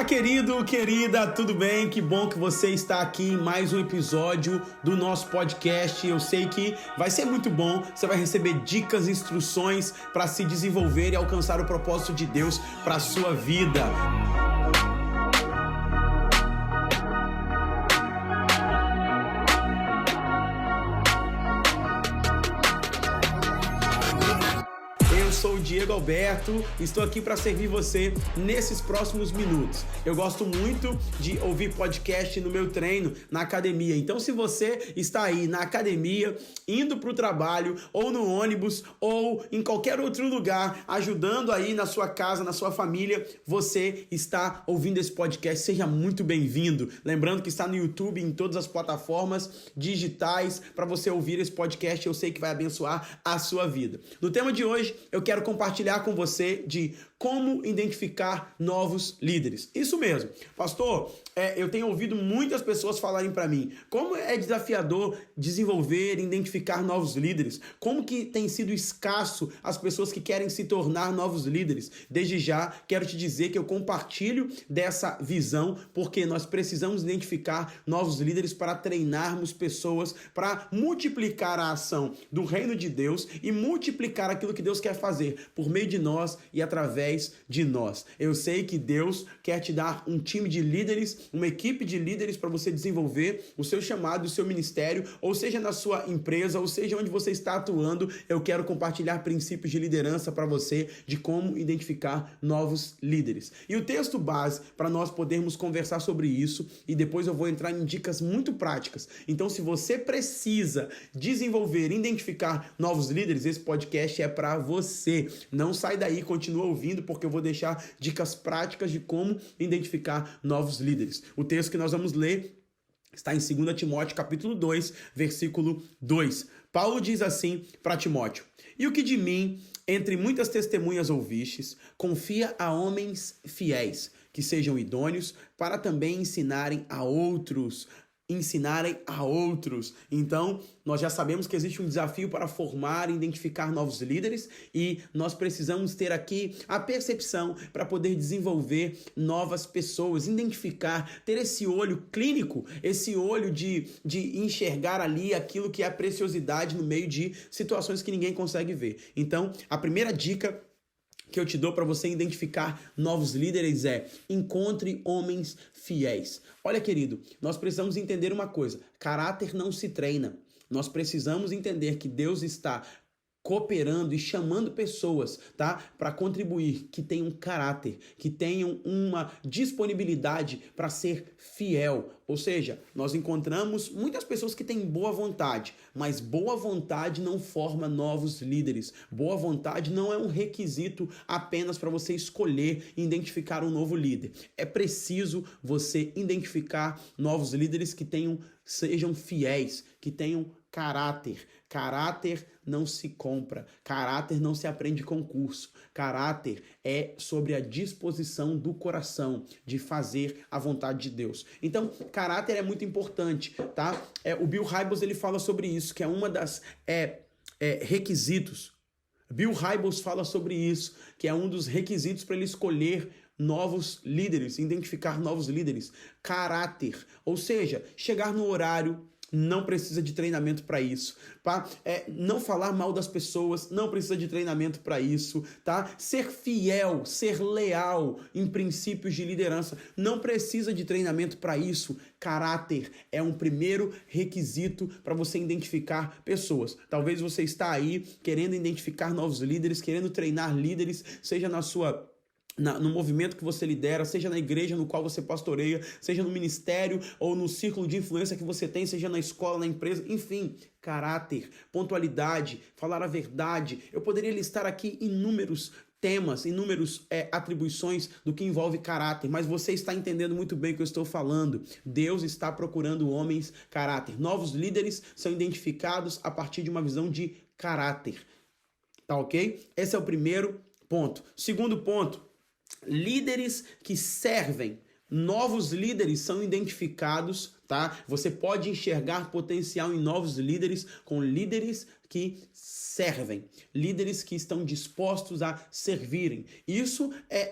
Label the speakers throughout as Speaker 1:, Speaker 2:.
Speaker 1: Olá, querido, querida, tudo bem? Que bom que você está aqui em mais um episódio do nosso podcast. Eu sei que vai ser muito bom, você vai receber dicas, instruções para se desenvolver e alcançar o propósito de Deus para a sua vida. Eu sou o Diego Alberto, estou aqui para servir você nesses próximos minutos. Eu gosto muito de ouvir podcast no meu treino na academia. Então, se você está aí na academia, indo para o trabalho, ou no ônibus, ou em qualquer outro lugar, ajudando aí na sua casa, na sua família, você está ouvindo esse podcast, seja muito bem-vindo. Lembrando que está no YouTube, em todas as plataformas digitais, para você ouvir esse podcast, eu sei que vai abençoar a sua vida. No tema de hoje, eu quero compartilhar com você de como identificar novos líderes. Isso mesmo. Pastor, eu tenho ouvido muitas pessoas falarem para mim como é desafiador desenvolver e identificar novos líderes. Como que tem sido escasso as pessoas que querem se tornar novos líderes. Desde já, quero te dizer que eu compartilho dessa visão porque nós precisamos identificar novos líderes para treinarmos pessoas, para multiplicar a ação do reino de Deus e multiplicar aquilo que Deus quer fazer por meio de nós e através de nós. Eu sei que Deus quer te dar um time de líderes, uma equipe de líderes para você desenvolver o seu chamado, o seu ministério, ou seja na sua empresa, ou seja onde você está atuando. Eu quero compartilhar princípios de liderança para você, de como identificar novos líderes. E o texto base para nós podermos conversar sobre isso, e depois eu vou entrar em dicas muito práticas. Então, se você precisa desenvolver, identificar novos líderes, esse podcast é para você. Não sai daí, continua ouvindo, porque eu vou deixar dicas práticas de como identificar novos líderes. O texto que nós vamos ler está em 2 Timóteo, capítulo 2, versículo 2. Paulo diz assim para Timóteo: "E o que de mim, entre muitas testemunhas ouvistes, confia a homens fiéis, que sejam idôneos para também ensinarem a outros." Então, nós já sabemos que existe um desafio para formar e identificar novos líderes e nós precisamos ter aqui a percepção para poder desenvolver novas pessoas, identificar, ter esse olho clínico, esse olho de enxergar ali aquilo que é a preciosidade no meio de situações que ninguém consegue ver. Então, a primeira dica que eu te dou para você identificar novos líderes é: encontre homens fiéis. Olha, querido, nós precisamos entender uma coisa: caráter não se treina. Nós precisamos entender que Deus está cooperando e chamando pessoas, tá? Para contribuir, que tenham caráter, que tenham uma disponibilidade para ser fiel. Ou seja, nós encontramos muitas pessoas que têm boa vontade, mas boa vontade não forma novos líderes. Boa vontade não é um requisito apenas para você escolher e identificar um novo líder. É preciso você identificar novos líderes que sejam fiéis, que tenham caráter. Caráter não se compra, caráter não se aprende com curso. Caráter é sobre a disposição do coração de fazer a vontade de Deus. Então, caráter é muito importante, tá? O Bill Hybels, ele fala sobre isso, que é uma das requisitos. Bill Hybels fala sobre isso, que é um dos requisitos para ele escolher novos líderes, identificar novos líderes. Caráter, ou seja, chegar no horário. Não precisa de treinamento para isso, tá? Não falar mal das pessoas, não precisa de treinamento para isso, tá? Ser fiel, ser leal em princípios de liderança, não precisa de treinamento para isso. Caráter é um primeiro requisito para você identificar pessoas. Talvez você está aí querendo identificar novos líderes, querendo treinar líderes, seja no movimento que você lidera, seja na igreja no qual você pastoreia, seja no ministério ou no círculo de influência que você tem, seja na escola, na empresa, enfim, caráter, pontualidade, falar a verdade. Eu poderia listar aqui inúmeros temas, inúmeras atribuições do que envolve caráter, mas você está entendendo muito bem o que eu estou falando. Deus está procurando homens caráter. Novos líderes são identificados a partir de uma visão de caráter, tá ok? Esse é o primeiro ponto. Segundo ponto: líderes que servem. Novos líderes são identificados, tá? Você pode enxergar potencial em novos líderes com líderes que servem, líderes que estão dispostos a servirem. Isso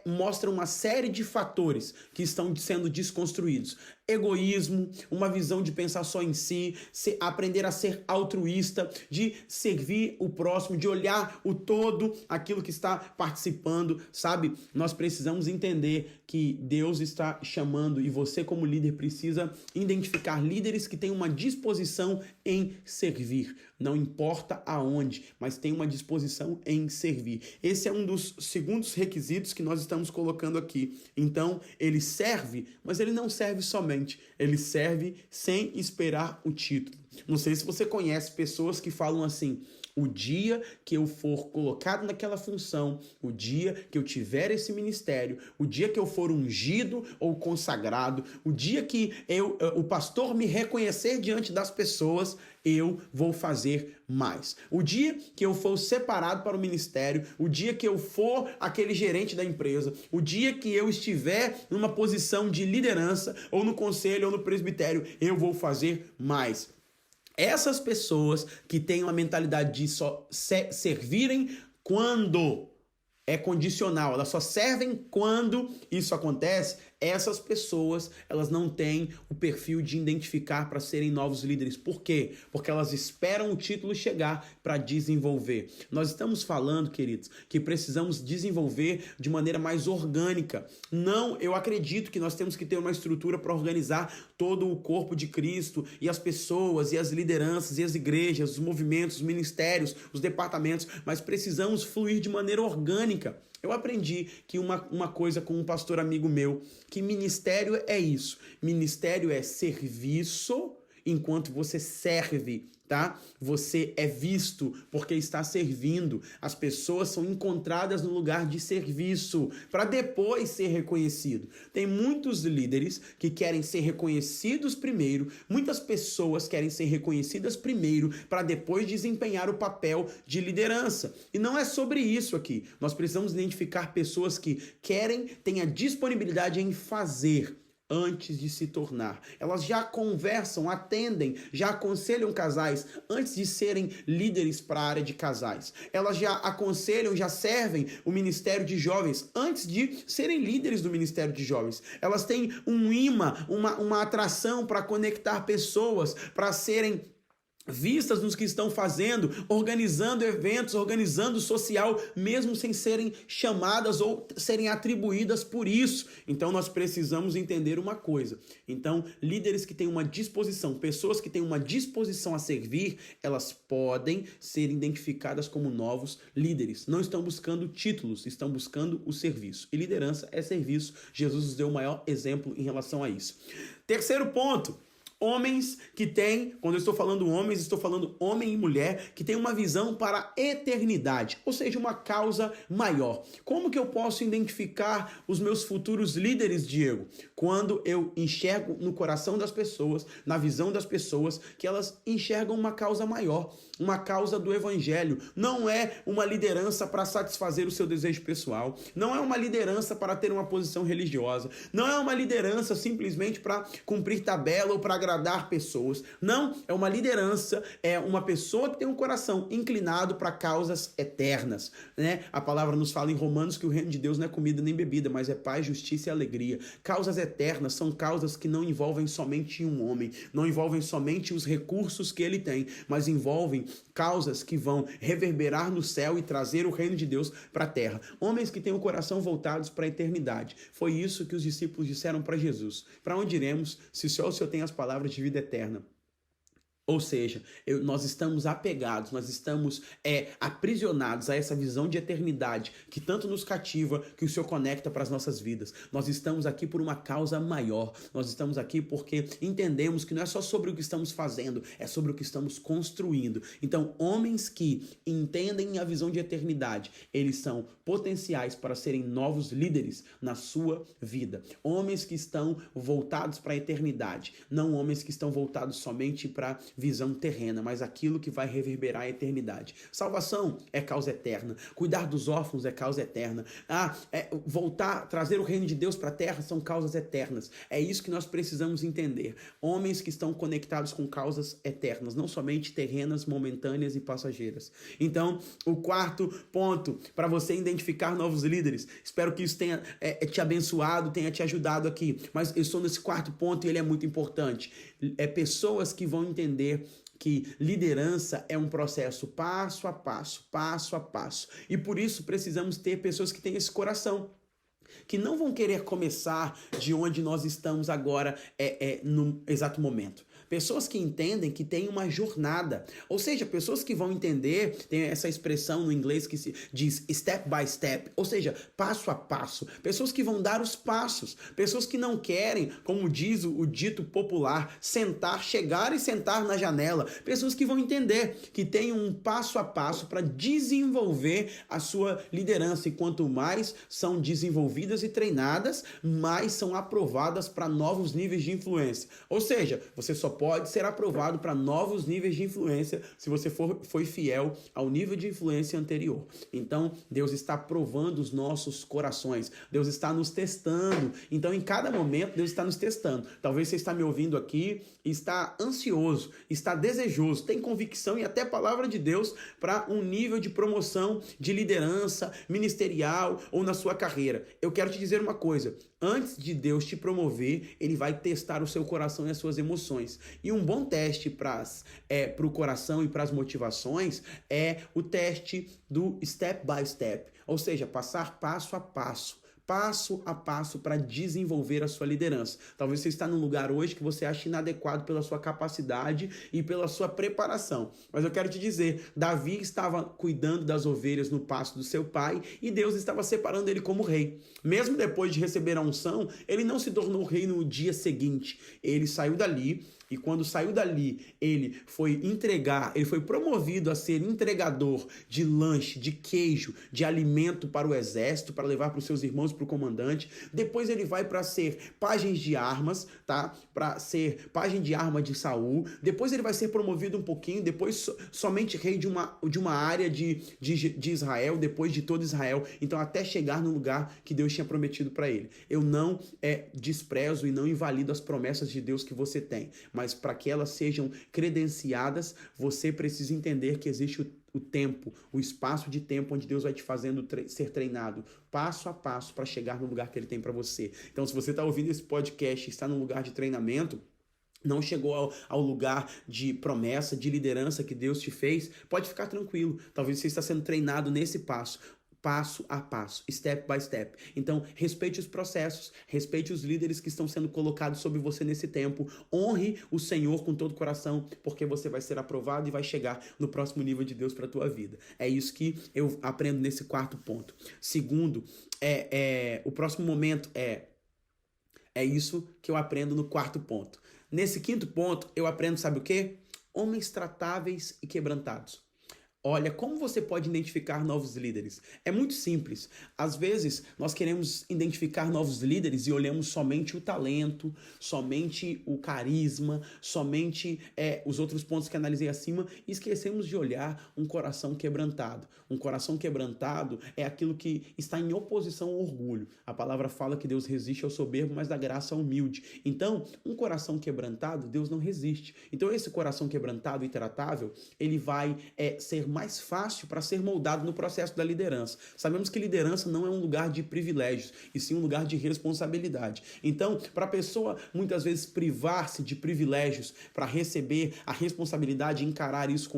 Speaker 1: mostra uma série de fatores que estão sendo desconstruídos. Egoísmo, uma visão de pensar só em si, aprender a ser altruísta, de servir o próximo, de olhar o todo, aquilo que está participando, sabe? Nós precisamos entender que Deus está chamando e você como líder precisa identificar líderes que têm uma disposição em servir. Não importa aonde, mas tem uma disposição em servir. Esse é um dos segundos requisitos que nós estamos colocando aqui. Então, ele serve, mas ele não serve somente. Ele serve sem esperar o título. Não sei se você conhece pessoas que falam assim: o dia que eu for colocado naquela função, o dia que eu tiver esse ministério, o dia que eu for ungido ou consagrado, o dia que o pastor me reconhecer diante das pessoas, eu vou fazer mais. O dia que eu for separado para o ministério, o dia que eu for aquele gerente da empresa, o dia que eu estiver numa posição de liderança, ou no conselho, ou no presbitério, eu vou fazer mais. Essas pessoas que têm uma mentalidade de só servirem quando é condicional, elas só servem quando isso acontece, essas pessoas, elas não têm o perfil de identificar para serem novos líderes. Por quê? Porque elas esperam o título chegar para desenvolver. Nós estamos falando, queridos, que precisamos desenvolver de maneira mais orgânica. Não, eu acredito que nós temos que ter uma estrutura para organizar todo o corpo de Cristo e as pessoas e as lideranças e as igrejas, os movimentos, os ministérios, os departamentos, mas precisamos fluir de maneira orgânica. Eu aprendi que uma coisa com um pastor amigo meu, que ministério é isso. Ministério é serviço enquanto você serve, tá? Você é visto porque está servindo. As pessoas são encontradas no lugar de serviço para depois ser reconhecido. Tem muitos líderes que querem ser reconhecidos primeiro, muitas pessoas querem ser reconhecidas primeiro para depois desempenhar o papel de liderança. E não é sobre isso aqui. Nós precisamos identificar pessoas que têm a disponibilidade em fazer antes de se tornar. Elas já conversam, atendem, já aconselham casais antes de serem líderes para a área de casais. Elas já aconselham, já servem o ministério de jovens antes de serem líderes do ministério de jovens. Elas têm um imã, uma atração para conectar pessoas, para serem vistas nos que estão fazendo, organizando eventos, organizando social, mesmo sem serem chamadas ou serem atribuídas por isso. Então nós precisamos entender uma coisa. Então, líderes que têm uma disposição, pessoas que têm uma disposição a servir, elas podem ser identificadas como novos líderes. Não estão buscando títulos, estão buscando o serviço. E liderança é serviço. Jesus nos deu o maior exemplo em relação a isso. Terceiro ponto. Homens que têm, quando eu estou falando homens, estou falando homem e mulher, que têm uma visão para a eternidade, ou seja, uma causa maior. Como que eu posso identificar os meus futuros líderes, Diego? Quando eu enxergo no coração das pessoas, na visão das pessoas, que elas enxergam uma causa maior, uma causa do evangelho. Não é uma liderança para satisfazer o seu desejo pessoal, não é uma liderança para ter uma posição religiosa, não é uma liderança simplesmente para cumprir tabela ou para agradar pessoas. Não, é uma liderança, é uma pessoa que tem um coração inclinado para causas eternas, né? A palavra nos fala em Romanos que o reino de Deus não é comida nem bebida, mas é paz, justiça e alegria. Causas eternas são causas que não envolvem somente um homem, não envolvem somente os recursos que ele tem, mas envolvem causas que vão reverberar no céu e trazer o reino de Deus para a terra. Homens que têm o coração voltados para a eternidade. Foi isso que os discípulos disseram para Jesus. Para onde iremos se só o Senhor tem as palavras de vida eterna? Ou seja, nós estamos apegados, nós estamos aprisionados a essa visão de eternidade que tanto nos cativa, que o Senhor conecta para as nossas vidas. Nós estamos aqui por uma causa maior. Nós estamos aqui porque entendemos que não é só sobre o que estamos fazendo, é sobre o que estamos construindo. Então, homens que entendem a visão de eternidade, eles são potenciais para serem novos líderes na sua vida. Homens que estão voltados para a eternidade, não homens que estão voltados somente para visão terrena, mas aquilo que vai reverberar a eternidade. Salvação é causa eterna. Cuidar dos órfãos é causa eterna. Trazer o reino de Deus para a terra são causas eternas. É isso que nós precisamos entender. Homens que estão conectados com causas eternas, não somente terrenas, momentâneas e passageiras. Então, o quarto ponto para você identificar novos líderes. Espero que isso tenha te abençoado, tenha te ajudado aqui. Mas eu estou nesse quarto ponto e ele é muito importante. Pessoas que vão entender que liderança é um processo passo a passo, passo a passo. E por isso precisamos ter pessoas que têm esse coração, que não vão querer começar de onde nós estamos agora no exato momento. Pessoas que entendem que tem uma jornada, ou seja, pessoas que vão entender, tem essa expressão no inglês que se diz step by step, ou seja, passo a passo. Pessoas que vão dar os passos, pessoas que não querem, como diz o dito popular, chegar e sentar na janela. Pessoas que vão entender que tem um passo a passo para desenvolver a sua liderança, e quanto mais são desenvolvidas e treinadas, mais são aprovadas para novos níveis de influência. Ou seja, você só pode ser aprovado para novos níveis de influência se você foi fiel ao nível de influência anterior. Então, Deus está provando os nossos corações. Deus está nos testando. Então, em cada momento, Deus está nos testando. Talvez você está me ouvindo aqui e está ansioso, está desejoso, tem convicção e até palavra de Deus para um nível de promoção, de liderança ministerial ou na sua carreira. Eu quero te dizer uma coisa. Antes de Deus te promover, Ele vai testar o seu coração e as suas emoções. E um bom teste para o coração e para as motivações é o teste do step by step, ou seja, passar passo a passo para desenvolver a sua liderança. Talvez você está num lugar hoje que você acha inadequado pela sua capacidade e pela sua preparação. Mas eu quero te dizer, Davi estava cuidando das ovelhas no pasto do seu pai e Deus estava separando ele como rei. Mesmo depois de receber a unção, ele não se tornou rei no dia seguinte. Ele saiu dali. E quando saiu dali, ele foi promovido a ser entregador de lanche, de queijo, de alimento para o exército, para levar para os seus irmãos, para o comandante. Depois ele vai para ser pajem de armas, tá? Para ser pajem de arma de Saul. Depois ele vai ser promovido um pouquinho, depois somente rei de uma área de Israel, depois de todo Israel. Então até chegar no lugar que Deus tinha prometido para ele. Eu não desprezo e não invalido as promessas de Deus que você tem. Mas para que elas sejam credenciadas, você precisa entender que existe o tempo, o espaço de tempo onde Deus vai te fazendo ser treinado passo a passo para chegar no lugar que Ele tem para você. Então, se você está ouvindo esse podcast e está num lugar de treinamento, não chegou ao lugar de promessa, de liderança que Deus te fez, pode ficar tranquilo. Talvez você está sendo treinado nesse passo a passo, step by step. Então, respeite os processos, respeite os líderes que estão sendo colocados sobre você nesse tempo, honre o Senhor com todo o coração, porque você vai ser aprovado e vai chegar no próximo nível de Deus para a tua vida. É isso que eu aprendo nesse quarto ponto. Segundo, o próximo momento é isso que eu aprendo no quarto ponto. Nesse quinto ponto, eu aprendo, sabe o quê? Homens tratáveis e quebrantados. Olha, como você pode identificar novos líderes? É muito simples. Às vezes, nós queremos identificar novos líderes e olhamos somente o talento, somente o carisma, somente os outros pontos que analisei acima e esquecemos de olhar um coração quebrantado. Um coração quebrantado é aquilo que está em oposição ao orgulho. A palavra fala que Deus resiste ao soberbo, mas dá graça ao humilde. Então, um coração quebrantado, Deus não resiste. Então, esse coração quebrantado e tratável, ele vai ser mais fácil para ser moldado no processo da liderança. Sabemos que liderança não é um lugar de privilégios, e sim um lugar de responsabilidade. Então, para a pessoa muitas vezes privar-se de privilégios para receber a responsabilidade e encarar isso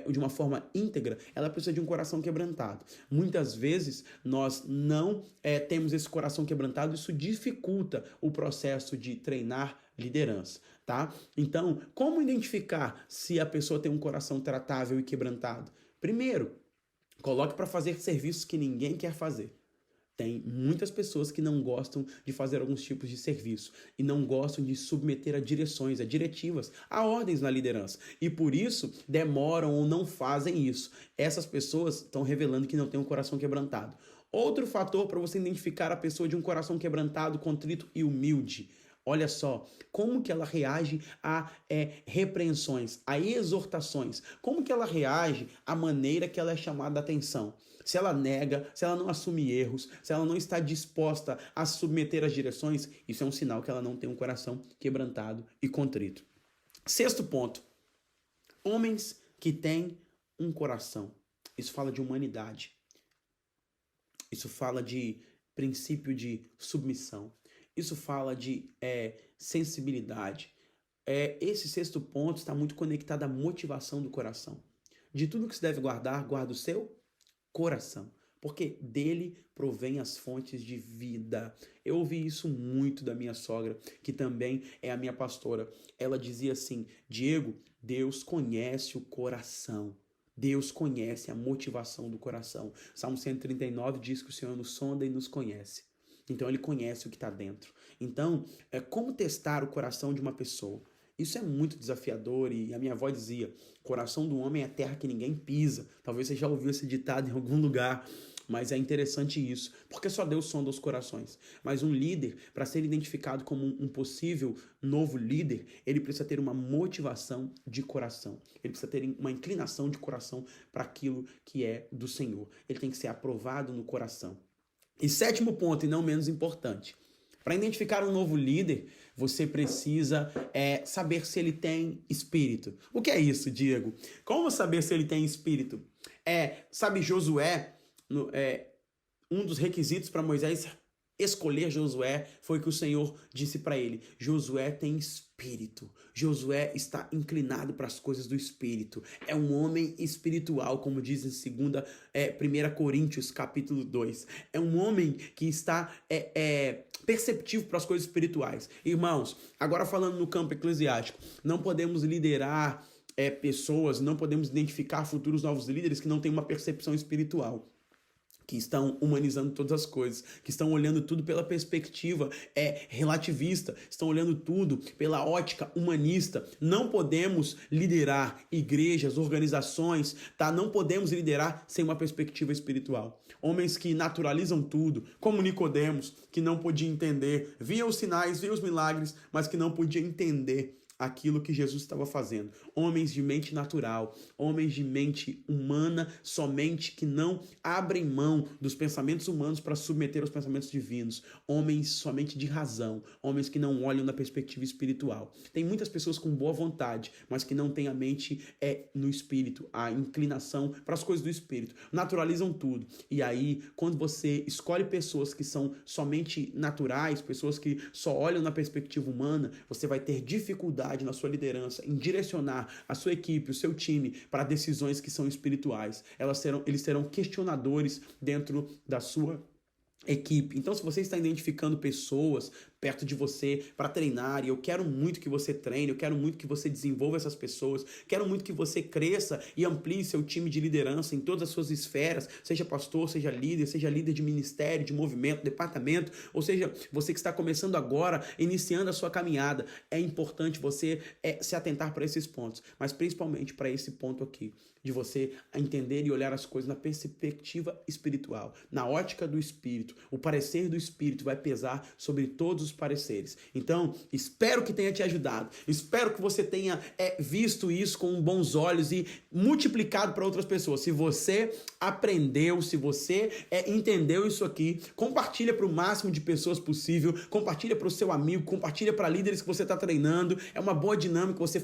Speaker 1: de uma forma íntegra, ela precisa de um coração quebrantado. Muitas vezes nós não temos esse coração quebrantado, isso dificulta o processo de treinar liderança, tá? Então, como identificar se a pessoa tem um coração tratável e quebrantado? Primeiro, coloque para fazer serviços que ninguém quer fazer. Tem muitas pessoas que não gostam de fazer alguns tipos de serviço e não gostam de submeter a direções, a diretivas, a ordens na liderança. E por isso demoram ou não fazem isso. Essas pessoas estão revelando que não têm um coração quebrantado. Outro fator para você identificar a pessoa de um coração quebrantado, contrito e humilde. olha só, como que ela reage a repreensões, a exortações, como que ela reage à maneira que ela é chamada a atenção. Se ela nega, se ela não assume erros, se ela não está disposta a submeter as direções, isso é um sinal que ela não tem um coração quebrantado e contrito. Sexto ponto, homens que têm um coração. Isso fala de humanidade. Isso fala de princípio de submissão. Isso fala de sensibilidade. Esse sexto ponto está muito conectado à motivação do coração. De tudo que se deve guardar, guarda o seu coração, porque dele provém as fontes de vida. Eu ouvi isso muito da minha sogra, que também é a minha pastora. Ela dizia assim: Diego, Deus conhece o coração. Deus conhece a motivação do coração. Salmo 139 diz que o Senhor nos sonda e nos conhece. Então ele conhece o que está dentro. Então, como testar o coração de uma pessoa? Isso é muito desafiador e a minha avó dizia: coração do homem é terra que ninguém pisa. Talvez você já ouviu esse ditado em algum lugar, mas é interessante isso, porque só Deus sonda os corações. Mas um líder, para ser identificado como um possível novo líder, ele precisa ter uma motivação de coração. Ele precisa ter uma inclinação de coração para aquilo que é do Senhor. Ele tem que ser aprovado no coração. E sétimo ponto, e não menos importante, para identificar um novo líder, você precisa saber se ele tem espírito. O que é isso, Diego? Como saber se ele tem espírito? Sabe, Josué, um dos requisitos para Moisés escolher Josué foi que o Senhor disse para ele: Josué tem espírito. Josué está inclinado para as coisas do espírito. É um homem espiritual, como diz em 1 Coríntios capítulo 2. É um homem que está perceptivo para as coisas espirituais. Irmãos, agora falando no campo eclesiástico, não podemos liderar pessoas, não podemos identificar futuros novos líderes que não têm uma percepção espiritual, que estão humanizando todas as coisas, que estão olhando tudo pela perspectiva relativista, estão olhando tudo pela ótica humanista. Não podemos liderar igrejas, organizações, tá? Não podemos liderar sem uma perspectiva espiritual. Homens que naturalizam tudo, como Nicodemos, que não podia entender, via os sinais, via os milagres, mas que não podia entender aquilo que Jesus estava fazendo. Homens de mente natural, homens de mente humana somente, que não abrem mão dos pensamentos humanos para submeter aos pensamentos divinos. Homens somente de razão, homens que não olham na perspectiva espiritual. Tem muitas pessoas com boa vontade, mas que não têm a mente no espírito, a inclinação para as coisas do espírito. Naturalizam tudo. E aí, quando você escolhe pessoas que são somente naturais, pessoas que só olham na perspectiva humana, você vai ter dificuldade na sua liderança em direcionar a sua equipe, o seu time para decisões que são espirituais. Eles serão questionadores dentro da sua equipe. Então, se você está identificando pessoas perto de você para treinar, e eu quero muito que você treine, eu quero muito que você desenvolva essas pessoas, quero muito que você cresça e amplie seu time de liderança em todas as suas esferas, seja pastor, seja líder de ministério, de movimento, departamento, ou seja, você que está começando agora, iniciando a sua caminhada, é importante você se atentar para esses pontos, mas principalmente para esse ponto aqui, de você entender e olhar as coisas na perspectiva espiritual, na ótica do espírito. O parecer do espírito vai pesar sobre todos os pareceres. Então, espero que tenha te ajudado. Espero que você tenha visto isso com bons olhos e multiplicado para outras pessoas. Se você aprendeu, se você entendeu isso aqui, compartilha para o máximo de pessoas possível, compartilha para o seu amigo, compartilha para líderes que você está treinando. É uma boa dinâmica você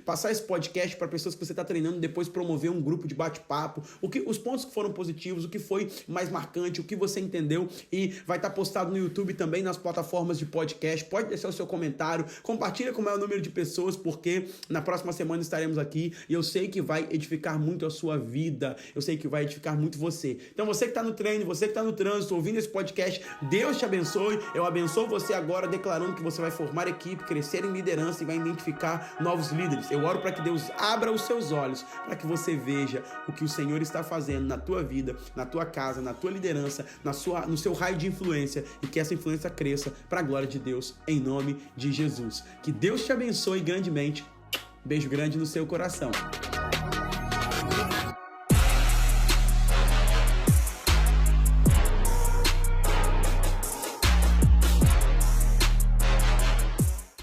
Speaker 1: passar esse podcast para pessoas que você está treinando, depois promover um grupo de bate-papo, os pontos que foram positivos, o que foi mais marcante, o que você entendeu, e vai estar postado no YouTube também, nas plataformas de podcast. Pode deixar o seu comentário, compartilha com o maior número de pessoas, porque na próxima semana estaremos aqui e eu sei que vai edificar muito a sua vida, eu sei que vai edificar muito você. Então você que está no treino, você que está no trânsito, ouvindo esse podcast, Deus te abençoe. Eu abençoo você agora, declarando que você vai formar equipe, crescer em liderança e vai identificar novos líderes. Eu oro para que Deus abra os seus olhos, para que você veja o que o Senhor está fazendo na tua vida, na tua casa, na tua liderança, no seu raio de influência, e que essa influência cresça para a glória de Deus, em nome de Jesus. Que Deus te abençoe grandemente. Beijo grande no seu coração.